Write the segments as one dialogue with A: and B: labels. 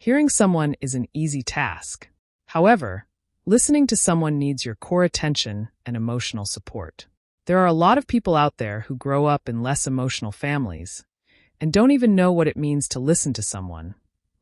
A: Hearing someone is an easy task. However, listening to someone needs your core attention and emotional support. There are a lot of people out there who grow up in less emotional families and don't even know what it means to listen to someone,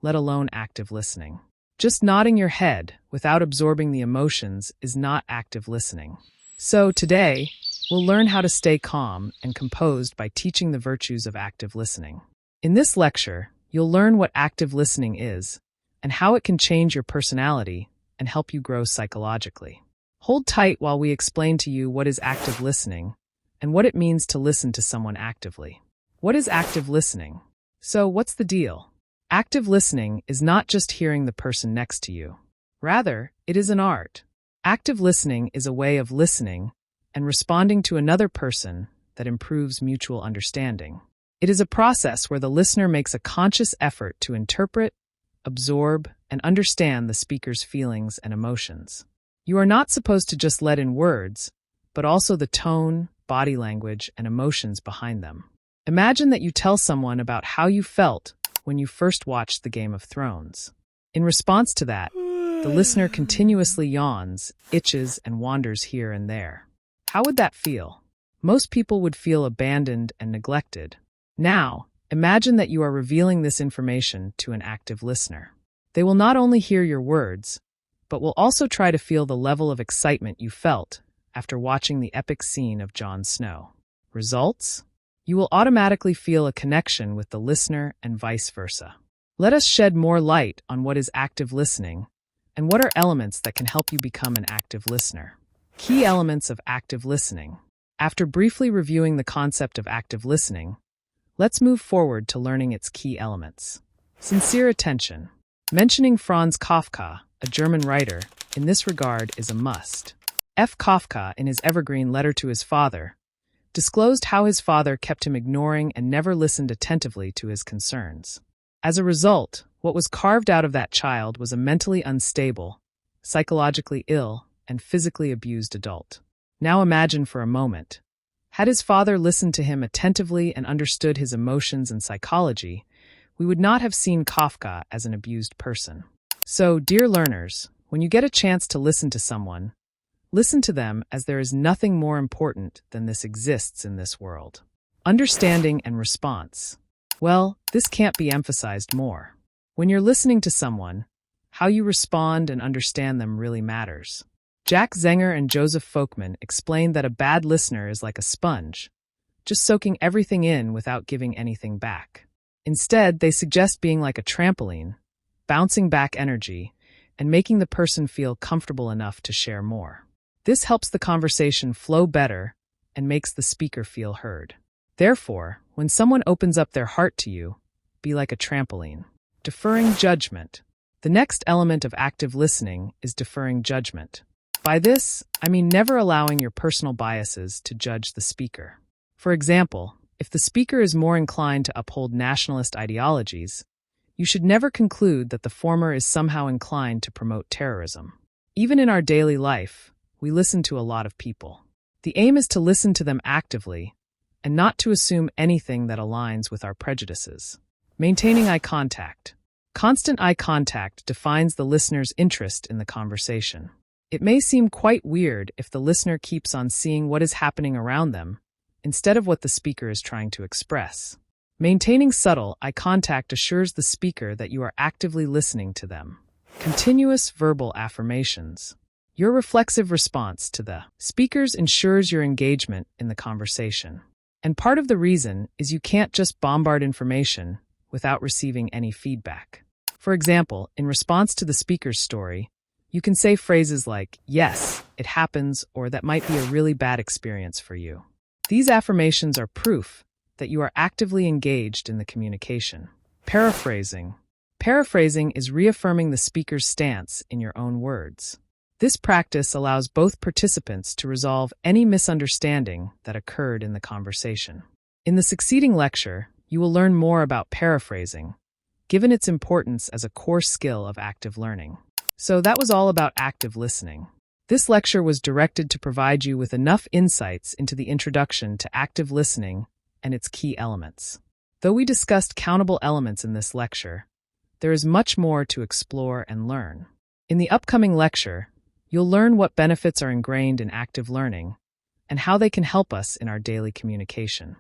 A: let alone active listening. Just nodding your head without absorbing the emotions is not active listening. So today, we'll learn how to stay calm and composed by teaching the virtues of active listening. In this lecture, you'll learn what active listening is and how it can change your personality and help you grow psychologically. Hold tight while we explain to you what is active listening and what it means to listen to someone actively. What is active listening? So, what's the deal? Active listening is not just hearing the person next to you. Rather, it is an art. Active listening is a way of listening and responding to another person that improves mutual understanding. It is a process where the listener makes a conscious effort to interpret, absorb, and understand the speaker's feelings and emotions. You are not supposed to just let in words, but also the tone, body language, and emotions behind them. Imagine that you tell someone about how you felt when you first watched the Game of Thrones. In response to that, the listener continuously yawns, itches, and wanders here and there. How would that feel? Most people would feel abandoned and neglected. Now, imagine that you are revealing this information to an active listener. They will not only hear your words, but will also try to feel the level of excitement you felt after watching the epic scene of Jon Snow. Results? You will automatically feel a connection with the listener and vice versa. Let us shed more light on what is active listening and what are elements that can help you become an active listener. Key elements of active listening. After briefly reviewing the concept of active listening, let's move forward to learning its key elements. Sincere attention. Mentioning Franz Kafka, a German writer, in this regard is a must. F. Kafka, in his evergreen letter to his father, disclosed how his father kept him ignoring and never listened attentively to his concerns. As a result, what was carved out of that child was a mentally unstable, psychologically ill, and physically abused adult. Now imagine for a moment. Had his father listened to him attentively and understood his emotions and psychology, we would not have seen Kafka as an abused person. So, dear learners, when you get a chance to listen to someone, listen to them as there is nothing more important than this exists in this world. Understanding and response. Well, this can't be emphasized more. When you're listening to someone, how you respond and understand them really matters. Jack Zenger and Joseph Folkman explained that a bad listener is like a sponge, just soaking everything in without giving anything back. Instead, they suggest being like a trampoline, bouncing back energy, and making the person feel comfortable enough to share more. This helps the conversation flow better and makes the speaker feel heard. Therefore, when someone opens up their heart to you, be like a trampoline. Deferring judgment. The next element of active listening is deferring judgment. By this, I mean never allowing your personal biases to judge the speaker. For example, if the speaker is more inclined to uphold nationalist ideologies, you should never conclude that the former is somehow inclined to promote terrorism. Even in our daily life, we listen to a lot of people. The aim is to listen to them actively and not to assume anything that aligns with our prejudices. Maintaining eye contact. Constant eye contact defines the listener's interest in the conversation. It may seem quite weird if the listener keeps on seeing what is happening around them instead of what the speaker is trying to express. Maintaining subtle eye contact assures the speaker that you are actively listening to them. Continuous verbal affirmations. Your reflexive response to the speakers ensures your engagement in the conversation. And part of the reason is you can't just bombard information without receiving any feedback. For example, in response to the speaker's story, you can say phrases like, "Yes, it happens," or "That might be a really bad experience for you." These affirmations are proof that you are actively engaged in the communication. Paraphrasing. Paraphrasing is reaffirming the speaker's stance in your own words. This practice allows both participants to resolve any misunderstanding that occurred in the conversation. In the succeeding lecture, you will learn more about paraphrasing, given its importance as a core skill of active learning. So that was all about active listening. This lecture was directed to provide you with enough insights into the introduction to active listening and its key elements. Though we discussed countable elements in this lecture, there is much more to explore and learn. In the upcoming lecture, you'll learn what benefits are ingrained in active learning and how they can help us in our daily communication.